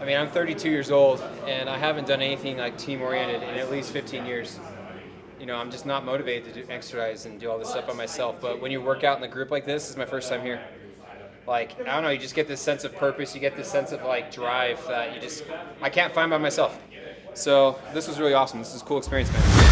I mean, I'm 32 years old, and I haven't done anything like team-oriented in at least 15 years. I'm just not motivated to do exercise and do all this stuff by myself. But when you work out in a group like this is my first time here. Like, I don't know, you just get this sense of purpose, you get this sense of like drive that I can't find by myself. So this was really awesome. This is a cool experience, man.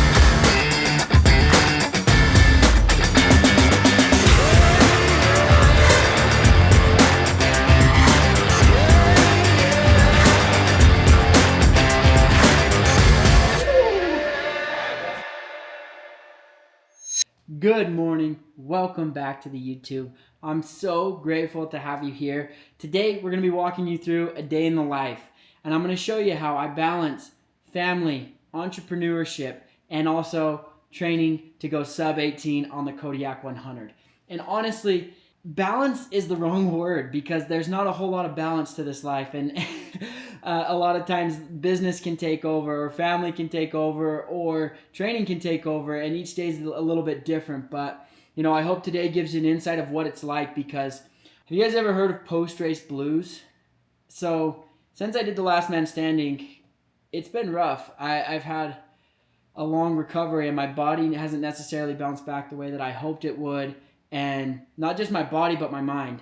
Good morning. Welcome back to the YouTube. I'm so grateful to have you here. Today, we're going to be walking you through a day in the life, and I'm going to show you how I balance family, entrepreneurship, and also training to go sub 18 on the Kodiak 100. And honestly, balance is the wrong word because there's not a whole lot of balance to this life, and a lot of times business can take over, or family can take over, or training can take over, and each day is a little bit different. But I hope today gives you an insight of what it's like, because have you guys ever heard of post-race blues? So since I did the last man standing, it's been rough. I've had a long recovery, and my body hasn't necessarily bounced back the way that I hoped it would, and not just my body but my mind.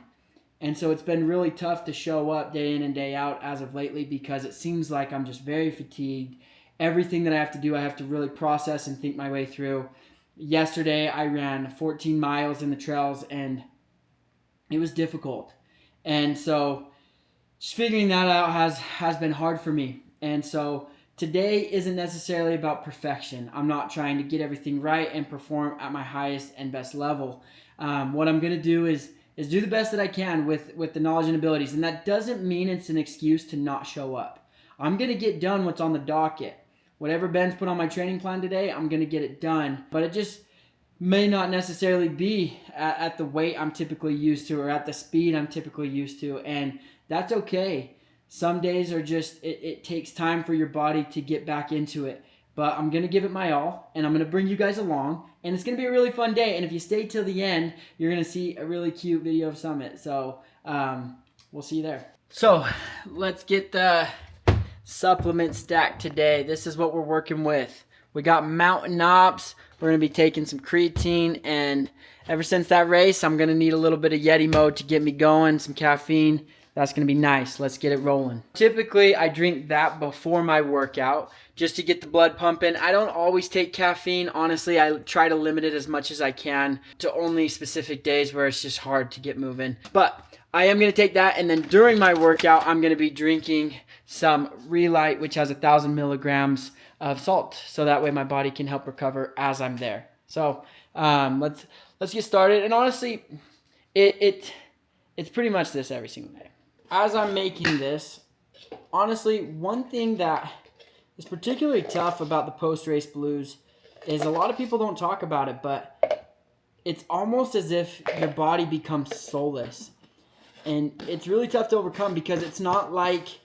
And so it's been really tough to show up day in and day out as of lately, because it seems like I'm just very fatigued. Everything that I have to do, I have to really process and think my way through. Yesterday, I ran 14 miles in the trails, and it was difficult. And so just figuring that out has been hard for me. And so today isn't necessarily about perfection. I'm not trying to get everything right and perform at my highest and best level. What I'm going to do is do the best that I can with the knowledge and abilities. And that doesn't mean it's an excuse to not show up. I'm going to get done what's on the docket. Whatever Ben's put on my training plan today, I'm going to get it done. But it just may not necessarily be at the weight I'm typically used to, or at the speed I'm typically used to. And that's okay. Some days are just, it takes time for your body to get back into it. But I'm going to give it my all, and I'm going to bring you guys along, and it's going to be a really fun day. And if you stay till the end, you're going to see a really cute video of Summit. So we'll see you there. So let's get the supplement stack today. This is what we're working with. We got Mountain Ops. We're going to be taking some creatine, and ever since that race, I'm going to need a little bit of Yeti mode to get me going, some caffeine. That's going to be nice. Let's get it rolling. Typically, I drink that before my workout just to get the blood pumping. I don't always take caffeine. Honestly, I try to limit it as much as I can to only specific days where it's just hard to get moving. But I am going to take that, and then during my workout, I'm going to be drinking some Relight, which has 1,000 milligrams of salt, so that way my body can help recover as I'm there. So let's get started. And honestly, it's pretty much this every single day. As I'm making this, honestly, one thing that is particularly tough about the post-race blues is a lot of people don't talk about it, but it's almost as if your body becomes soulless. And it's really tough to overcome, because it's not like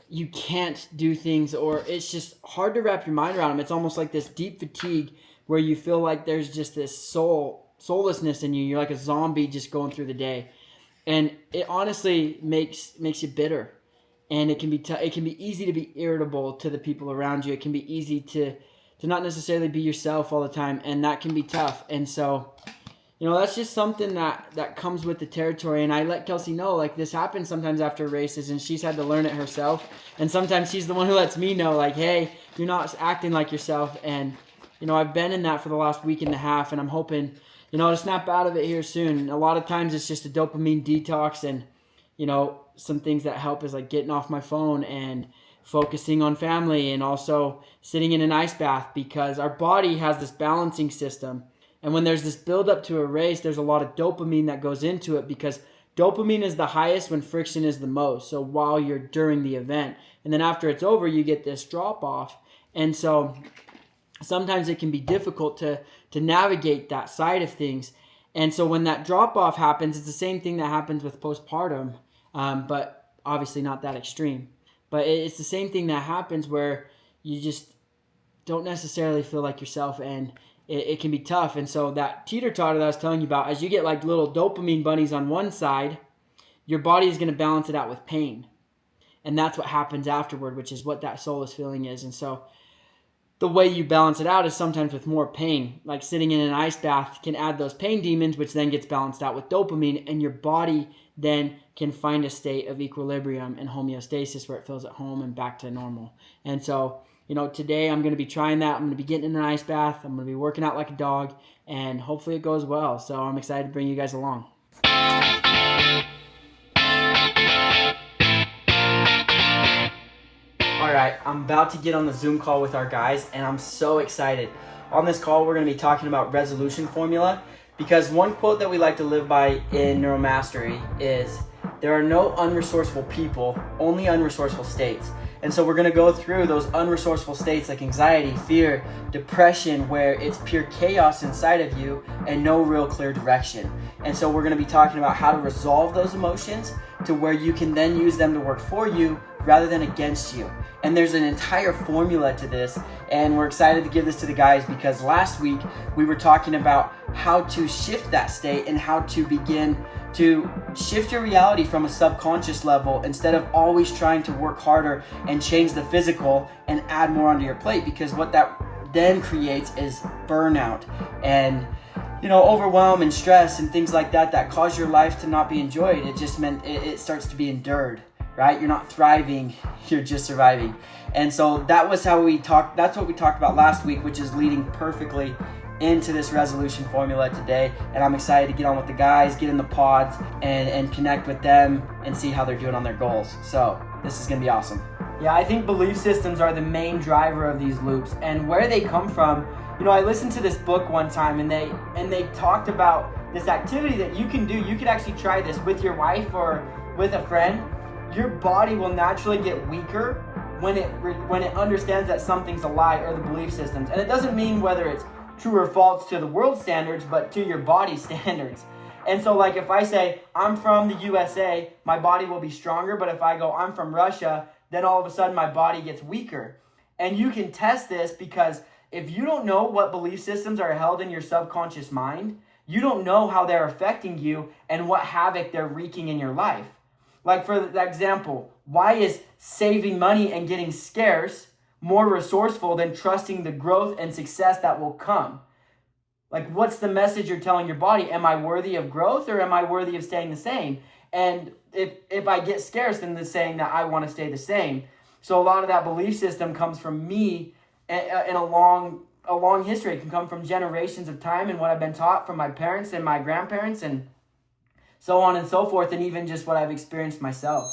you can't do things, or it's just hard to wrap your mind around them. It's almost like this deep fatigue where you feel like there's just this soullessness in you. You're like a zombie just going through the day. And it honestly makes you bitter, and it can be easy to be irritable to the people around you. It can be easy to not necessarily be yourself all the time, and that can be tough. And so, that's just something that comes with the territory. And I let Kelsey know, like, this happens sometimes after races, and she's had to learn it herself. And sometimes she's the one who lets me know, like, hey, you're not acting like yourself. And I've been in that for the last week and a half, and I'm hoping to snap out of it here soon. A lot of times it's just a dopamine detox, and, some things that help is like getting off my phone and focusing on family, and also sitting in an ice bath, because our body has this balancing system. And when there's this build up to a race, there's a lot of dopamine that goes into it, because dopamine is the highest when friction is the most. So while you're during the event, and then after it's over, you get this drop off. And so sometimes it can be difficult to navigate that side of things. And so when that drop off happens, it's the same thing that happens with postpartum, but obviously not that extreme. But it's the same thing that happens where you just don't necessarily feel like yourself, and it can be tough. And so that teeter-totter that I was telling you about, as you get like little dopamine bunnies on one side, your body is going to balance it out with pain. and that's what happens afterward, which is what that soulless feeling is. And so the way you balance it out is sometimes with more pain. Like sitting in an ice bath can add those pain demons, which then gets balanced out with dopamine, and your body then can find a state of equilibrium and homeostasis where it feels at home and back to normal. And so, today I'm going to be trying that. I'm going to be getting in an ice bath. I'm going to be working out like a dog, and hopefully it goes well. So I'm excited to bring you guys along. All right, I'm about to get on the Zoom call with our guys, and I'm so excited. On this call, we're going to be talking about resolution formula, because one quote that we like to live by in Neuromastery is, there are no unresourceful people, only unresourceful states. And so we're going to go through those unresourceful states like anxiety, fear, depression, where it's pure chaos inside of you and no real clear direction. And so we're going to be talking about how to resolve those emotions to where you can then use them to work for you rather than against you. And there's an entire formula to this, and we're excited to give this to the guys because last week we were talking about how to shift that state and how to begin to shift your reality from a subconscious level instead of always trying to work harder and change the physical and add more onto your plate, because what that then creates is burnout and overwhelm and stress and things like that cause your life to not be enjoyed. It just meant it starts to be endured, right? You're not thriving, you're just surviving. And so that's what we talked about last week, which is leading perfectly into this resolution formula today. And I'm excited to get on with the guys, get in the pods and connect with them and see how they're doing on their goals. So this is gonna be awesome. Yeah, I think belief systems are the main driver of these loops, and where they come from. I listened to this book one time, and they talked about this activity that you can do. You could actually try this with your wife or with a friend. Your body will naturally get weaker when it understands that something's a lie, or the belief systems. And it doesn't mean whether it's true or false to the world standards, but to your body standards. And so like if I say, I'm from the USA, my body will be stronger. But if I go, I'm from Russia, then all of a sudden my body gets weaker. And you can test this, because if you don't know what belief systems are held in your subconscious mind, you don't know how they're affecting you and what havoc they're wreaking in your life. Like for example, why is saving money and getting scarce more resourceful than trusting the growth and success that will come? Like, what's the message you're telling your body? Am I worthy of growth, or am I worthy of staying the same? And if I get scarce, then it's saying that I want to stay the same. So a lot of that belief system comes from me in a long history. It can come from generations of time and what I've been taught from my parents and my grandparents and so on and so forth, and even just what I've experienced myself.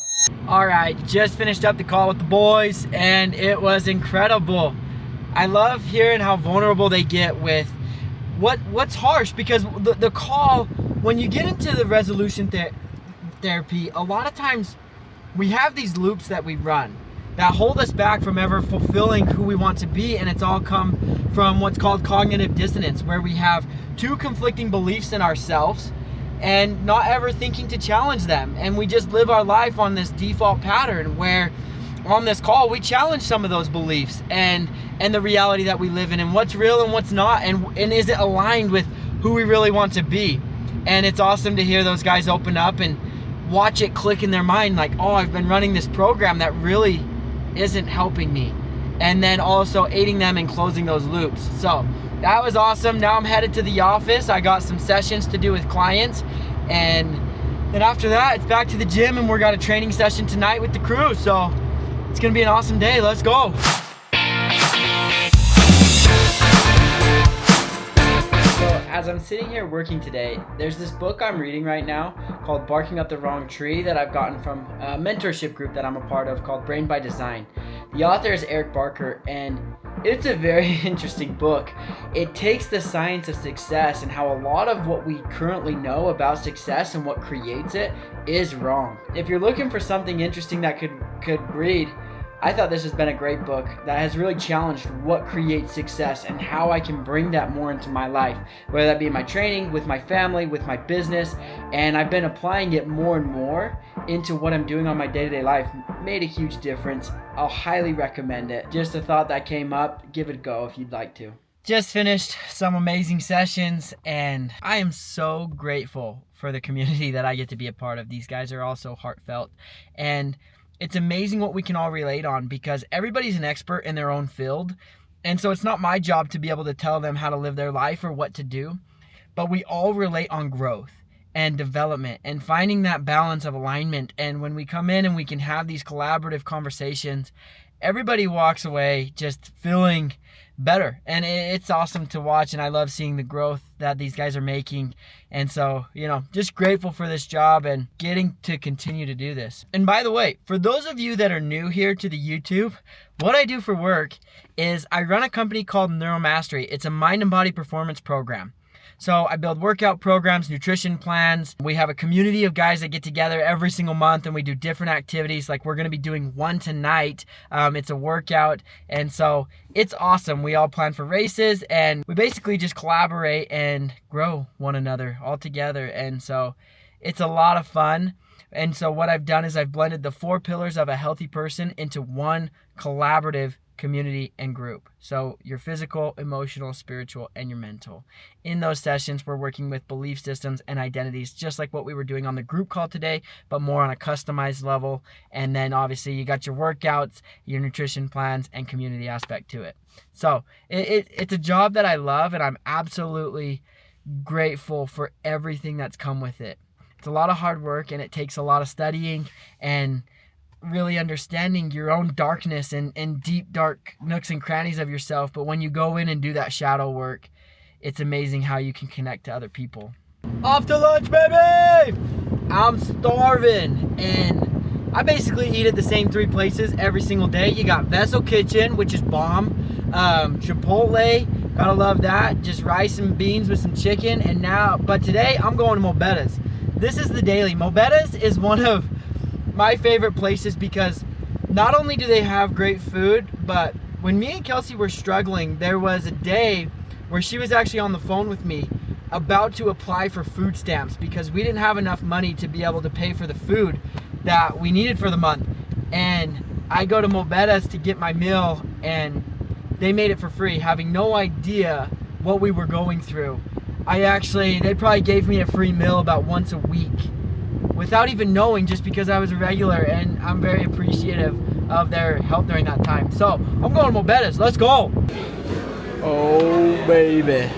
All right, just finished up the call with the boys, and it was incredible. I love hearing how vulnerable they get with what's harsh, because the call, when you get into the resolution therapy, a lot of times we have these loops that we run that hold us back from ever fulfilling who we want to be, and it's all come from what's called cognitive dissonance, where we have two conflicting beliefs in ourselves and not ever thinking to challenge them. And we just live our life on this default pattern where on this call we challenge some of those beliefs and the reality that we live in, and what's real and what's not, and is it aligned with who we really want to be. And it's awesome to hear those guys open up and watch it click in their mind, like, oh, I've been running this program that really isn't helping me, and then also aiding them in closing those loops. So that was awesome. Now I'm headed to the office. I got some sessions to do with clients, and then after that it's back to the gym, and we're got a training session tonight with the crew. So it's gonna be an awesome day. Let's go. As I'm sitting here working today, there's this book I'm reading right now called Barking Up the Wrong Tree that I've gotten from a mentorship group that I'm a part of called Brain by Design. The author is Eric Barker, and it's a very interesting book. It takes the science of success and how a lot of what we currently know about success and what creates it is wrong. If you're looking for something interesting that could read, I thought this has been a great book that has really challenged what creates success and how I can bring that more into my life, whether that be in my training, with my family, with my business. And I've been applying it more and more into what I'm doing on my day-to-day life. Made a huge difference. I'll highly recommend it. Just a thought that came up. Give it a go if you'd like to. Just finished some amazing sessions, and I am so grateful for the community that I get to be a part of. These guys are all so heartfelt, and it's amazing what we can all relate on, because everybody's an expert in their own field. And so it's not my job to be able to tell them how to live their life or what to do, but we all relate on growth and development and finding that balance of alignment. And when we come in and we can have these collaborative conversations, everybody walks away just feeling better, and it's awesome to watch. And I love seeing the growth that these guys are making. And so, just grateful for this job and getting to continue to do this. And by the way, for those of you that are new here to the YouTube, what I do for work is I run a company called Neuromastery. It's a mind and body performance program. So I build workout programs, nutrition plans. We have a community of guys that get together every single month, and we do different activities. Like we're going to be doing one tonight. It's a workout. And so it's awesome. We all plan for races, and we basically just collaborate and grow one another all together. And so it's a lot of fun. And so what I've done is I've blended the 4 pillars of a healthy person into one collaborative community and group. So your physical, emotional, spiritual, and your mental. In those sessions, we're working with belief systems and identities, just like what we were doing on the group call today, but more on a customized level. And then obviously you got your workouts, your nutrition plans, and community aspect to it. So it's a job that I love, and I'm absolutely grateful for everything that's come with it. It's a lot of hard work, and it takes a lot of studying and really understanding your own darkness and deep, dark nooks and crannies of yourself. But when you go in and do that shadow work, it's amazing how you can connect to other people. Off to lunch, baby! I'm starving, and I basically eat at the same 3 places every single day. You got Vessel Kitchen, which is bomb. Chipotle, gotta love that. Just rice and beans with some chicken. But today I'm going to Mobetta's. This is the daily. Mobetta's is one of my favorite places because not only do they have great food, but when me and Kelsey were struggling, there was a day where she was actually on the phone with me about to apply for food stamps because we didn't have enough money to be able to pay for the food that we needed for the month. And I go to Mobetta's to get my meal, and they made it for free, having no idea what we were going through. They probably gave me a free meal about once a week without even knowing, just because I was a regular, and I'm very appreciative of their help during that time. So I'm going to Mobetta's. Let's go. Oh, baby.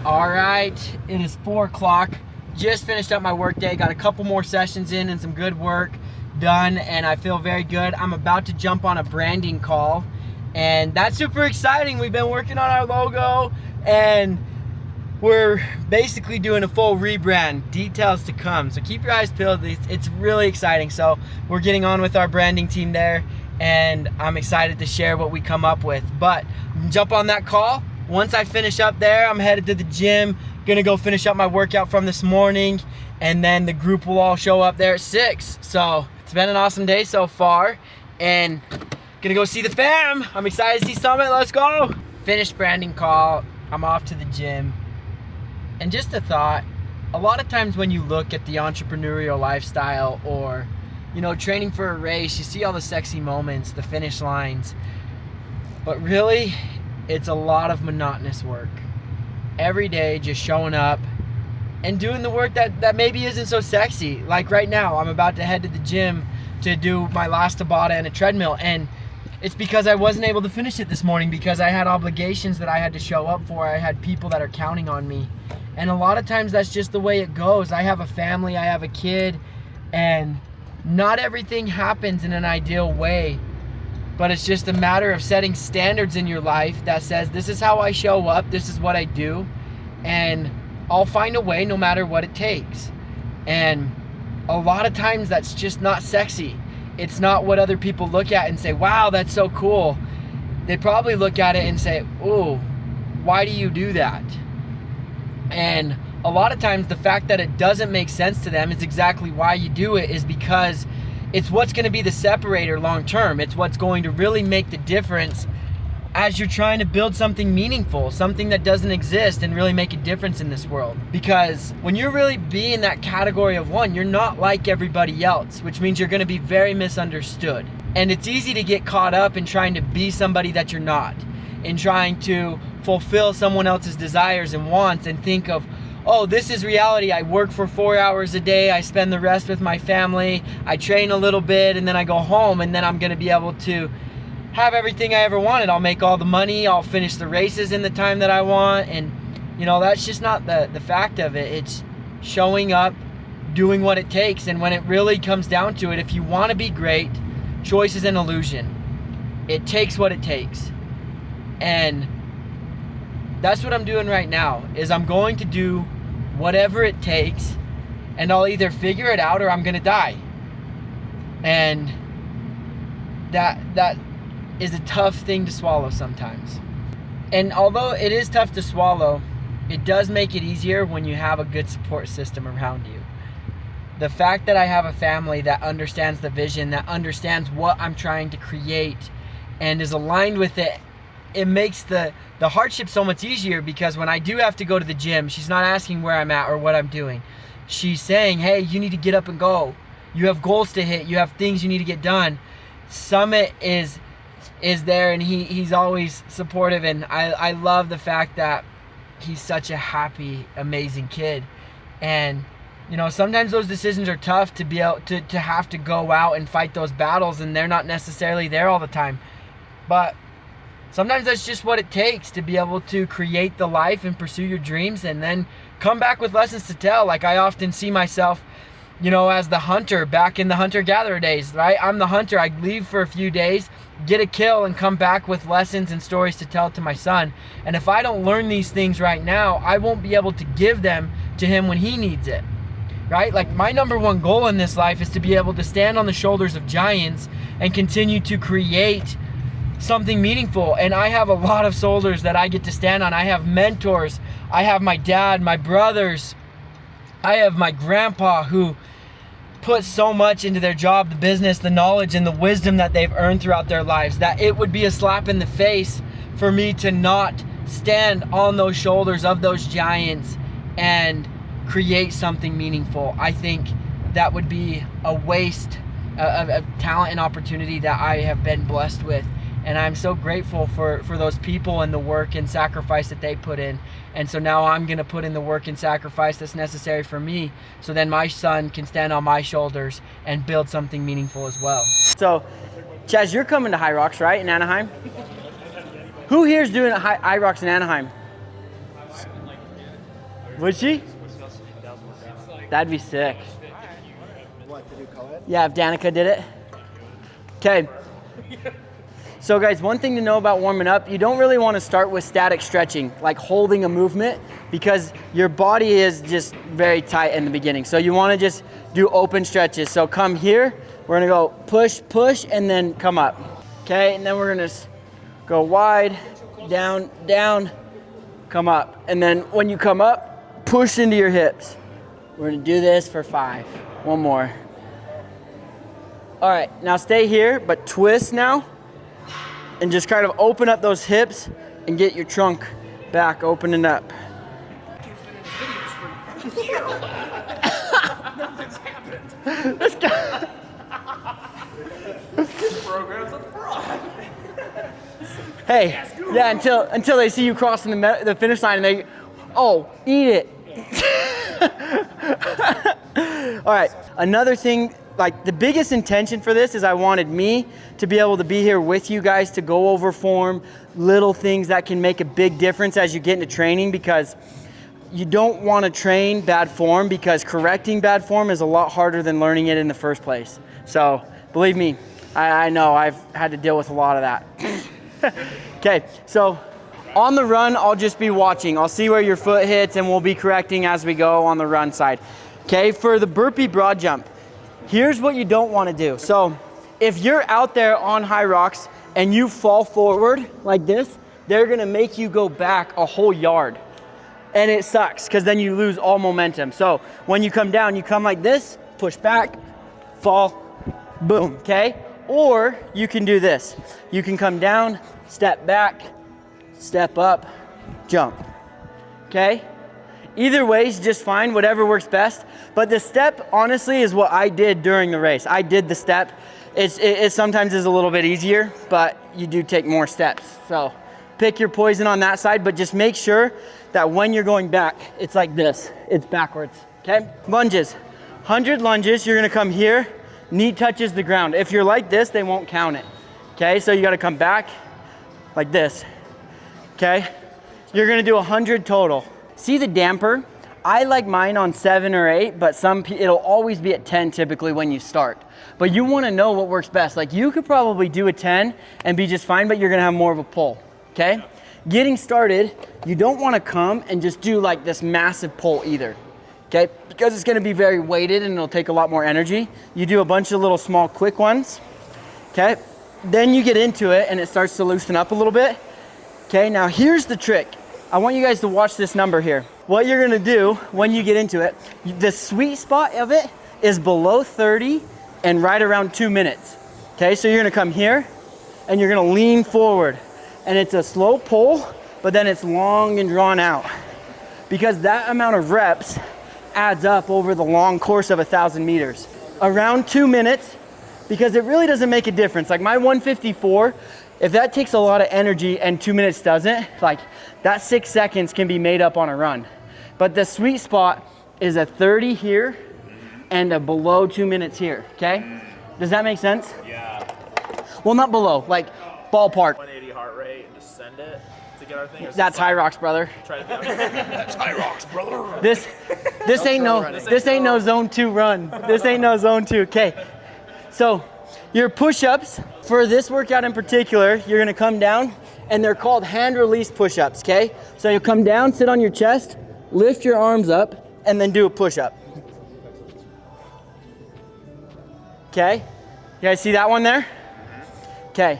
All right, it is 4 o'clock. Just finished up my work day. Got a couple more sessions in and some good work done, and I feel very good. I'm about to jump on a branding call, and that's super exciting. We've been working on our logo, and we're basically doing a full rebrand. Details to come, so keep your eyes peeled. It's really exciting. So we're getting on with our branding team there, and I'm excited to share what we come up with. But jump on that call. Once I finish up there, I'm headed to the gym. Gonna go finish up my workout from this morning, and then the group will all show up there at 6. So it's been an awesome day so far, and gonna go see the fam. I'm excited to see Summit. Let's go. Finished branding call. I'm off to the gym. And just a thought, a lot of times when you look at the entrepreneurial lifestyle or, training for a race, you see all the sexy moments, the finish lines. But really, it's a lot of monotonous work. Every day just showing up and doing the work that maybe isn't so sexy. Like right now, I'm about to head to the gym to do my last Tabata and a treadmill, and it's because I wasn't able to finish it this morning because I had obligations that I had to show up for. I had people that are counting on me, and a lot of times that's just the way it goes. I have a family, I have a kid, and not everything happens in an ideal way, but it's just a matter of setting standards in your life that says, this is how I show up, this is what I do, and I'll find a way no matter what it takes. And a lot of times that's just not sexy. It's not what other people look at and say, wow, that's so cool. They probably look at it and say, oh, why do you do that? And a lot of times the fact that it doesn't make sense to them is exactly why you do it, is because it's what's going to be the separator long term. It's what's going to really make the difference as you're trying to build something meaningful, something that doesn't exist, and really make a difference in this world. Because when you're really being that category of one, you're not like everybody else, which means you're going to be very misunderstood. And it's easy to get caught up in trying to be somebody that you're not, in trying to fulfill someone else's desires and wants, and think of oh, this is reality. I work for 4 hours a day. I spend the rest with my family. I train a little bit and then I go home, and then I'm going to be able to have everything I ever wanted. I'll make all the money. I'll finish the races in the time that I want. And, you know, that's just not the fact of it. It's showing up, doing what it takes. And when it really comes down to it, if you want to be great, choice is an illusion. It takes what it takes. And that's what I'm doing right now, is I'm going to do whatever it takes, and I'll either figure it out or I'm going to die. And that is a tough thing to swallow sometimes. And although it is tough to swallow, it does make it easier when you have a good support system around you. The fact that I have a family that understands the vision, that understands what I'm trying to create and is aligned with it, it makes the hardship so much easier, because when I do have to go to the gym, she's not asking where I'm at or what I'm doing. She's saying, hey, you need to get up and go. You have goals to hit. You have things you need to get done. Summit is there, and he's always supportive, and I love the fact that he's such a happy, amazing kid. And you know, sometimes those decisions are tough to be able to have to go out and fight those battles, and they're not necessarily there all the time. But sometimes that's just what it takes to be able to create the life and pursue your dreams, and then come back with lessons to tell. Like, I often see myself, you know, as the hunter back in the hunter-gatherer days, right? I'm the hunter. I leave for a few days, get a kill, and come back with lessons and stories to tell to my son. And if I don't learn these things right now, I won't be able to give them to him when he needs it, right? Like, my number one goal in this life is to be able to stand on the shoulders of giants and continue to create something meaningful. And I have a lot of shoulders that I get to stand on. I have mentors. I have my dad, my brothers. I have my grandpa, who put so much into their job, the business, the knowledge, and the wisdom that they've earned throughout their lives, that it would be a slap in the face for me to not stand on those shoulders of those giants and create something meaningful. I think that would be a waste of talent and opportunity that I have been blessed with. And I'm so grateful for those people and the work and sacrifice that they put in. And so now I'm going to put in the work and sacrifice that's necessary for me, so then my son can stand on my shoulders and build something meaningful as well. So, Chaz, you're coming to Hyrox, right, in Anaheim? Who here is doing Hyrox in Anaheim? Would she? That'd be sick. What, did you call it? Yeah, if Danica did it. Okay. So guys, one thing to know about warming up, you don't really want to start with static stretching, like holding a movement, because your body is just very tight in the beginning. So you want to just do open stretches. So come here, we're going to go push, push, and then come up. Okay, and then we're going to go wide, down, down, come up. And then when you come up, push into your hips. We're going to do this for 5. One more. All right, now stay here, but twist now. And just kind of open up those hips and get your trunk back opening up. Nothing's happened. This guy. This program's a fraud. Hey, yeah, until they see you crossing the finish line and they, oh, eat it. All right, another thing, like the biggest intention for this is I wanted me to be able to be here with you guys to go over form, little things that can make a big difference as you get into training, because you don't want to train bad form, because correcting bad form is a lot harder than learning it in the first place. So believe me, I know I've had to deal with a lot of that. Okay, so on the run, I'll just be watching. I'll see where your foot hits and we'll be correcting as we go on the run side. Okay, for the burpee broad jump, here's what you don't want to do. So if you're out there on Hyrox and you fall forward like this, they're going to make you go back a whole yard. And it sucks, because then you lose all momentum. So when you come down, you come like this, push back, fall, boom, okay? Or you can do this. You can come down, step back, step up, jump, okay? Either way is just fine, whatever works best. But the step, honestly, is what I did during the race. I did the step. It sometimes is a little bit easier, but you do take more steps. So pick your poison on that side, but just make sure that when you're going back, it's like this. It's backwards, okay? Lunges. 100 lunges, you're gonna come here, knee touches the ground. If you're like this, they won't count it, okay? So you gotta come back like this, okay? You're gonna do 100 total. See the damper? I like mine on 7 or 8, but it'll always be at 10 typically when you start. But you wanna know what works best. Like you could probably do a 10 and be just fine, but you're gonna have more of a pull, okay? Getting started, you don't wanna come and just do like this massive pull either, okay? Because it's gonna be very weighted and it'll take a lot more energy. You do a bunch of little small quick ones, okay? Then you get into it and it starts to loosen up a little bit. Okay, now here's the trick. I want you guys to watch this number here. What you're gonna do when you get into it, the sweet spot of it is below 30 and right around 2 minutes. Okay, so you're gonna come here and you're gonna lean forward. And it's a slow pull, but then it's long and drawn out. Because that amount of reps adds up over the long course of 1,000 meters. Around 2 minutes, because it really doesn't make a difference. Like my 154, if that takes a lot of energy and 2 minutes doesn't, like that 6 seconds can be made up on a run. But the sweet spot is a 30 here and a below 2 minutes here, okay? Does that make sense? Yeah. Well, not below, like ballpark. 180 heart rate and just send it to get our thing. That's Hyrox, brother. Try to That's Hyrox, brother. This ain't no zone 2 run. This ain't no zone 2, okay? So your push-ups, for this workout in particular, you're gonna come down and they're called hand release push-ups, okay? So you'll come down, sit on your chest, lift your arms up, and then do a push-up. Okay? You guys see that one there? Okay,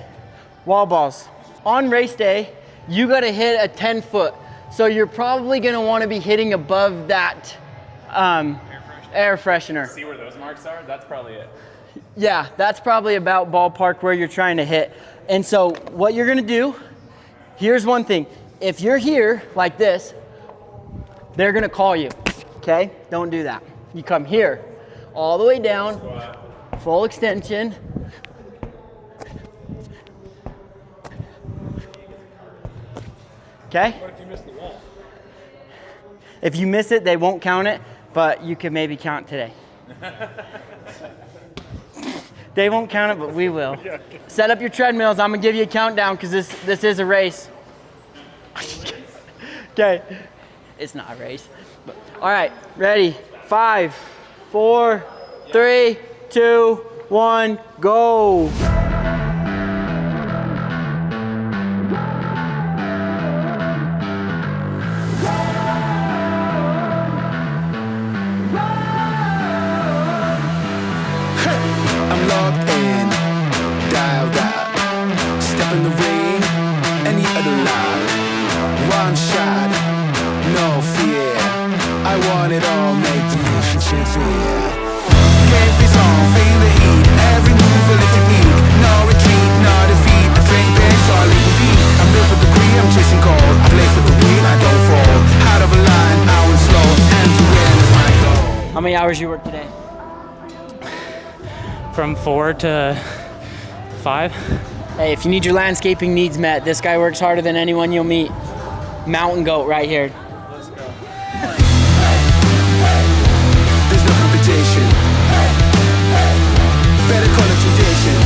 wall balls. On race day, you gotta hit a 10 foot. So you're probably gonna wanna be hitting above that air freshener. See where those marks are? That's probably it. Yeah, that's probably about ballpark where you're trying to hit. And so what you're gonna do, here's one thing. If you're here like this, they're gonna call you, okay? Don't do that. You come here, all the way down, full extension. Okay? What if you miss the wall? If you miss it, they won't count it, but you can maybe count today. They won't count it, but we will. Set up your treadmills. I'm gonna give you a countdown because this is a race. Okay, it's not a race. But, all right, ready? 5, 4, 3, 2, 1, go. I'm locked in, dialed up. Step in the ring, any other lap. One shot, no fear. I want it all, make the mission sincere. Game is on, feel the heat. Every move a little technique. No retreat, no defeat. I drink big, so I leave a beat. I'm built for the green, I'm chasing gold. I play for the win, I don't fall. Out of a line, I went slow, and to win is my goal. How many hours you work today? From 4 to 5. Hey, if you need your landscaping needs met, this guy works harder than anyone you'll meet. Mountain goat right here. Let's go. There's no competition. Better call it tradition.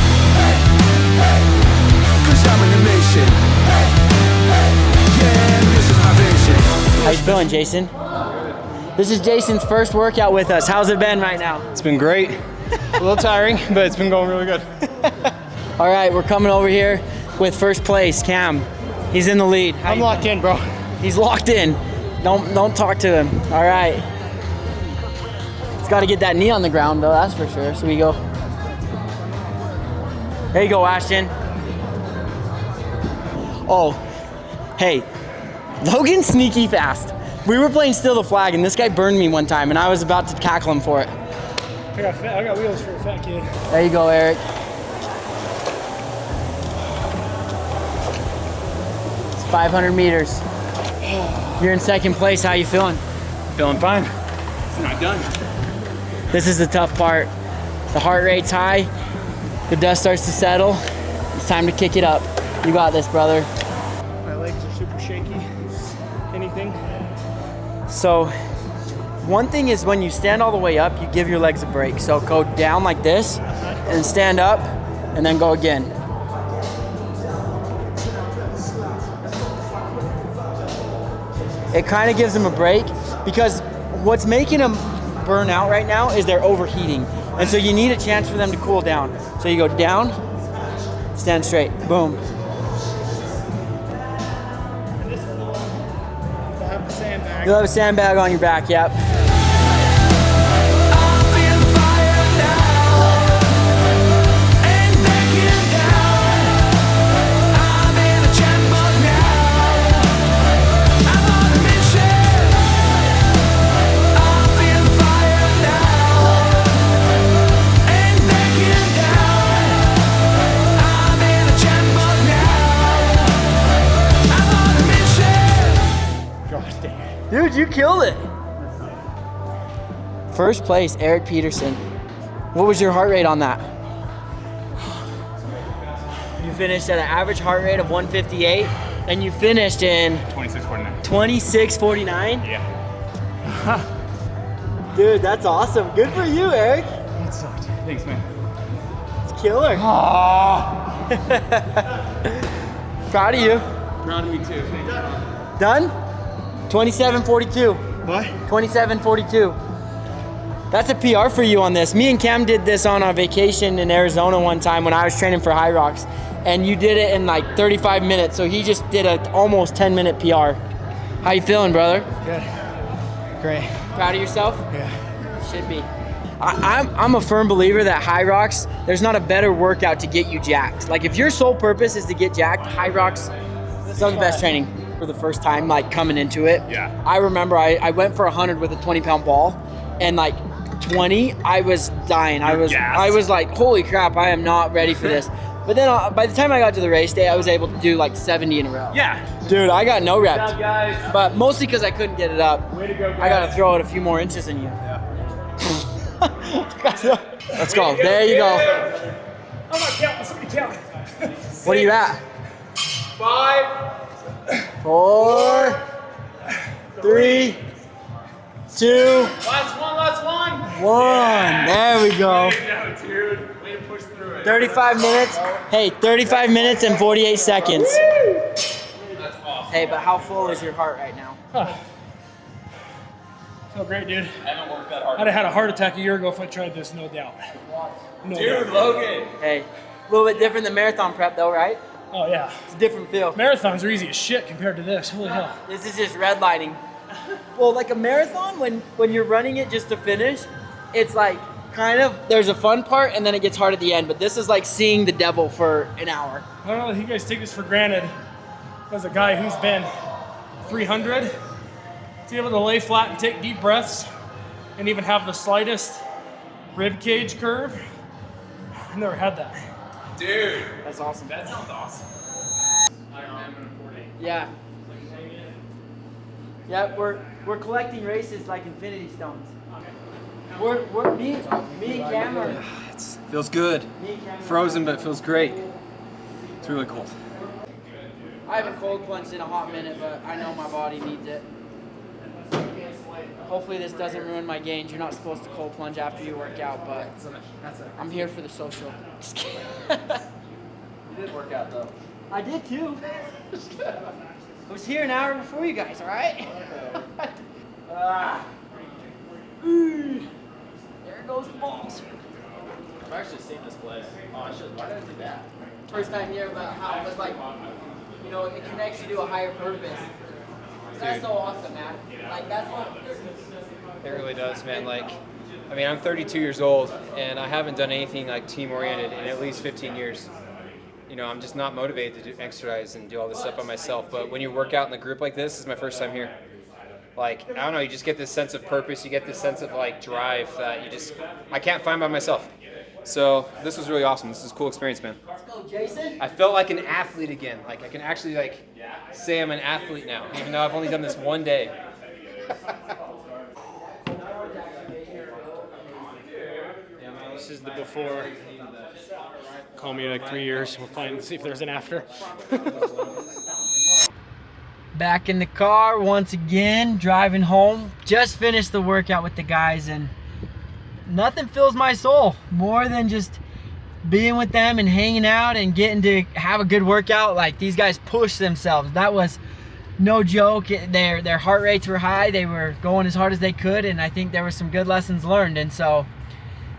Cause I'm on a mission. Yeah, this is my vision. How you feeling, Jason? This is Jason's first workout with us. How's it been right now? It's been great. A little tiring, but it's been going really good. All right, we're coming over here with first place, Cam. He's in the lead. I'm locked in, bro. He's locked in. Don't talk to him. All right. He's got to get that knee on the ground though, that's for sure. So we go. There you go, Ashton. Oh, hey, Logan's sneaky fast. We were playing Steal the Flag and this guy burned me one time and I was about to tackle him for it. I got wheels for a fat kid. There you go, Eric. It's 500 meters. You're in second place. How you feeling? Feeling fine. It's not done. This is the tough part. The heart rate's high. The dust starts to settle. It's time to kick it up. You got this, brother. My legs are super shaky. Anything? So one thing is when you stand all the way up, you give your legs a break. So go down like this and stand up and then go again. It kind of gives them a break because what's making them burn out right now is they're overheating. And so you need a chance for them to cool down. So you go down, stand straight, boom. You'll have a sandbag on your back, yep. Dude, you killed it. First place, Eric Peterson. What was your heart rate on that? You finished at an average heart rate of 158, and you finished in 26:49. 26:49? Yeah. Dude, that's awesome. Good for you, Eric. That sucked. Thanks, man. It's killer. Proud of you. Proud of me too. Done? 27:42. What? 27:42. That's a PR for you on this. Me and Cam did this on our vacation in Arizona one time when I was training for Hyrox, and you did it in like 35 minutes. So he just did a almost 10-minute PR. How you feeling, brother? Good. Great. Proud of yourself? Yeah. Should be. I'm a firm believer that Hyrox, there's not a better workout to get you jacked. Like if your sole purpose is to get jacked, Hyrox is some of the best training for the first time, like coming into it. Yeah. I remember I went for 100 with a 20-pound ball, and like 20, I was dying. I was like, holy crap, I am not ready for this. But then by the time I got to the race day, I was able to do like 70 in a row. Yeah. Dude, I got no reps. Good job, guys. But mostly because I couldn't get it up. Way to go, guys. I gotta throw it a few more inches in you. Yeah. Let's go. There you go. I'm not counting. Somebody count. What are you at? 5, 4, 3, 2, last one. 1. There we go. Yeah, dude. Way to push through it. 35 minutes. Hey, 35 minutes and 48 seconds. That's awesome. Hey, but how full is your heart right now? Feel great, dude. I haven't worked that hard. I'd have had a heart attack a year ago if I tried this, no doubt. No Dude, doubt. Logan. Hey, a little bit different than marathon prep though, right? Oh, yeah. It's a different feel. Marathons are easy as shit compared to this. Holy hell. This is just redlining. Well, like a marathon, when you're running it just to finish, it's like kind of, there's a fun part and then it gets hard at the end. But this is like seeing the devil for an hour. I don't know if you guys take this for granted. As a guy who's been 300, to be able to lay flat and take deep breaths and even have the slightest rib cage curve, I've never had that. Dude. That's awesome. That sounds awesome. Yeah. Yeah, we're collecting races like infinity stones. We're me and Cam are. Feels good. Me and Cam are- Frozen, but it feels great. It's really cold. I haven't cold plunged in a hot minute, but I know my body needs it. Hopefully this doesn't ruin my gains. You're not supposed to cold plunge after you work out, but I'm here for the social. Just kidding. You did work out though. I did too. I was here an hour before you guys, all right? There goes the balls. I've actually seen this place. Oh, I should. Why did I do that? First time here, but how it was like, you know, it connects you to a higher purpose. That's so awesome, man. Like, that's what. It really does, man. Like, I mean, I'm 32 years old, and I haven't done anything like team-oriented in at least 15 years. You know, I'm just not motivated to do exercise and do all this stuff by myself. But when you work out in a group like this is my first time here. Like, I don't know, you just get this sense of purpose. You get this sense of like drive that I can't find by myself. So this was really awesome. This is a cool experience, man. Let's go, Jason. I felt like an athlete again. Like I can actually like say I'm an athlete now, even though I've only done this one day. This is the before. Call me in like 3 years. We'll see if there's an after. Back in the car once again, driving home. Just finished the workout with the guys, and nothing fills my soul more than just being with them and hanging out and getting to have a good workout. Like, these guys push themselves. That was no joke. Their heart rates were high. They were going as hard as they could, and I think there were some good lessons learned. And so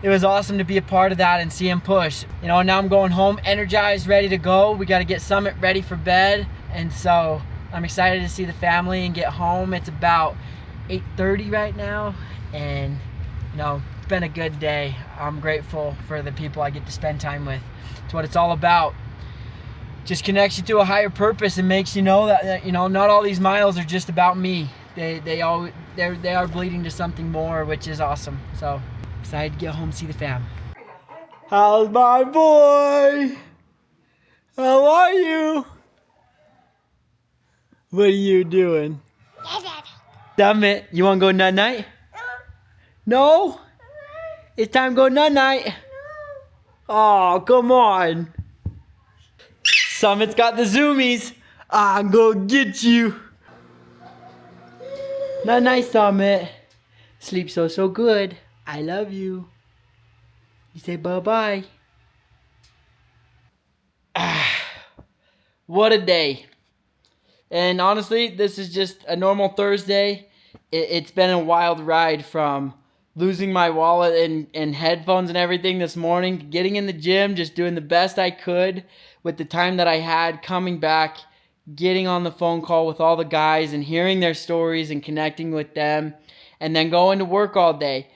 it was awesome to be a part of that and see them push. You know, now I'm going home energized, ready to go. We got to get Summit ready for bed, and so I'm excited to see the family and get home. It's about 8:30 right now, and you know, it's been a good day. I'm grateful for the people I get to spend time with. It's what it's all about. Just connects you to a higher purpose and makes you know that, you know, not all these miles are just about me. They are bleeding to something more, which is awesome. So excited to get home and see the fam. How's my boy? How are you? What are you doing? Summit, you want to go night-night? No? It's time to go night-night. Oh, come on. Summit's got the zoomies. I'm gonna get you. Night-night, Summit. Sleep so good. I love you. You say bye-bye. What a day. And honestly, this is just a normal Thursday. It's been a wild ride from losing my wallet and headphones and everything this morning, getting in the gym, just doing the best I could with the time that I had, coming back, getting on the phone call with all the guys and hearing their stories and connecting with them, and then going to work all day,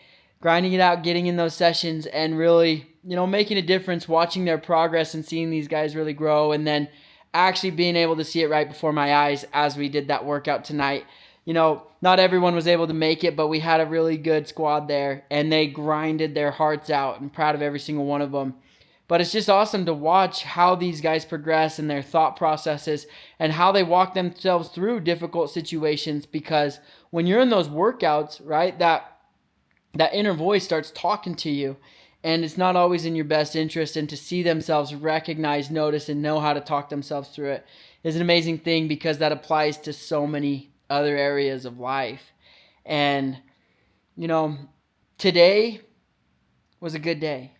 grinding it out, getting in those sessions and really, you know, making a difference, watching their progress and seeing these guys really grow, and then actually being able to see it right before my eyes as we did that workout tonight. You know, not everyone was able to make it, but we had a really good squad there, and they grinded their hearts out. I'm proud of every single one of them. But it's just awesome to watch how these guys progress and their thought processes and how they walk themselves through difficult situations, because when you're in those workouts, right, that inner voice starts talking to you, and it's not always in your best interest, and to see themselves recognize, notice, and know how to talk themselves through it is an amazing thing, because that applies to so many other areas of life. And, you know, today was a good day.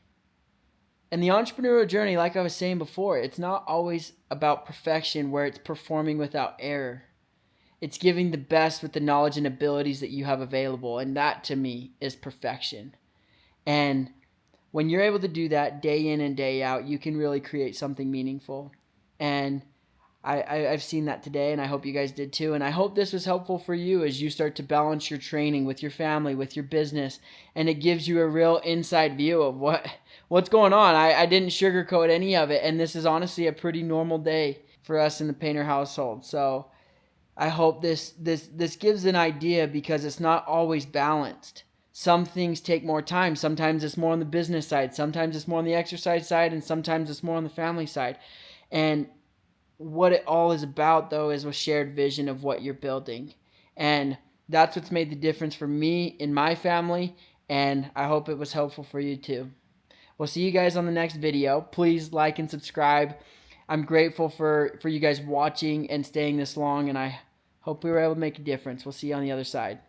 And the entrepreneurial journey, like I was saying before, it's not always about perfection where it's performing without error. It's giving the best with the knowledge and abilities that you have available. And that, to me, is perfection. And when you're able to do that day in and day out, you can really create something meaningful. And I've seen that today, and I hope you guys did too. And I hope this was helpful for you as you start to balance your training with your family, with your business, and it gives you a real inside view of what's going on. I didn't sugarcoat any of it, and this is honestly a pretty normal day for us in the Painter household. So I hope this gives an idea, because it's not always balanced. Some things take more time. Sometimes it's more on the business side. Sometimes it's more on the exercise side, and sometimes it's more on the family side. And what it all is about, though, is a shared vision of what you're building. And that's what's made the difference for me in my family, and I hope it was helpful for you too. We'll see you guys on the next video. Please like and subscribe. I'm grateful for you guys watching and staying this long, and I hope we were able to make a difference. We'll see you on the other side.